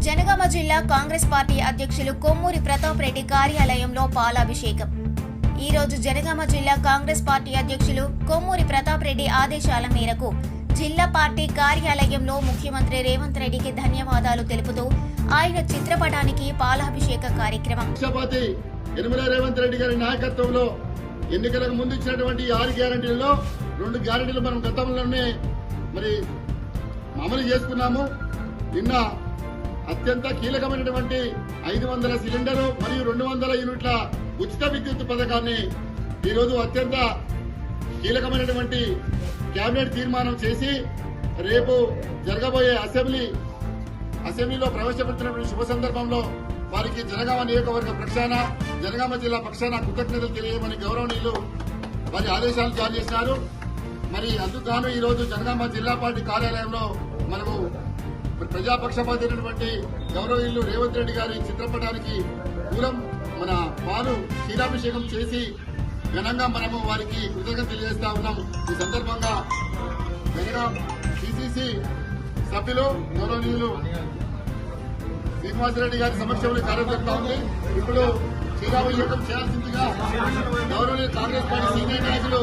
జనగామ జిల్లా కాంగ్రెస్ పార్టీ అధ్యక్షులు కొమ్మూరి ప్రతాప్ రెడ్డి కార్యాలయంలో పాలాభిషేకం. ఈ రోజు జనగామ జిల్లా కాంగ్రెస్ పార్టీ అధ్యక్షులు కొమ్మూరి ప్రతాప్ రెడ్డి ఆదేశాల మేరకు జిల్లా పార్టీ కార్యాలయంలో ముఖ్యమంత్రి రేవంత్ రెడ్డికి ధన్యవాదాలు తెలుపుతూ ఆయన చిత్రపటానికి పాలాభిషేక కార్యక్రమం. రేవంత్ రెడ్డి గారి నాయకత్వంలో ఎన్నికలకు ముందు ఇచ్చినటువంటి 6 గ్యారంటీలలో 2 గ్యారంటీలు మనం గతంలోనే అమలు చేసుకున్నాము. నిన్న అత్యంత కీలకమైనటువంటి 500 సిలిండరు మరియు 200 యూనిట్ల ఉచిత విద్యుత్ పథకాన్ని ఈరోజు అత్యంత కీలకమైనటువంటి కేబినెట్ తీర్మానం చేసి రేపు జరగబోయే అసెంబ్లీలో ప్రవేశపెడుతున్నటువంటి శుభ సందర్భంలో వారికి జనగామ నియోజకవర్గ పక్షాన జనగామ జిల్లా పక్షాన కృతజ్ఞతలు తెలియజేయమని గౌరవనీయులు వారి ఆదేశాలు జారీ చేసినారు. అందుకు ఈరోజు జనగామ జిల్లా పార్టీ కార్యాలయంలో మనము ప్రజాపక్షపాతి అయినటువంటి గౌరవనీయులు రేవంత్ రెడ్డి గారి చిత్రపటానికి మన పాలు క్షీరాభిషేకం చేసి ఘనంగా మనము వారికి కృతజ్ఞత తెలియజేస్తా ఉన్నాం. ఈ సందర్భంగా జనగామ పిసిసి సభ్యులు గౌరవనీయులు శ్రీనివాసరెడ్డి గారి సమక్షంలో కార్యదర్శి ఉంది. ఇప్పుడు క్షీరాభిషేకం చేయాల్సిందిగా గౌరవనీయులు కాంగ్రెస్ పార్టీ సీనియర్ నాయకులు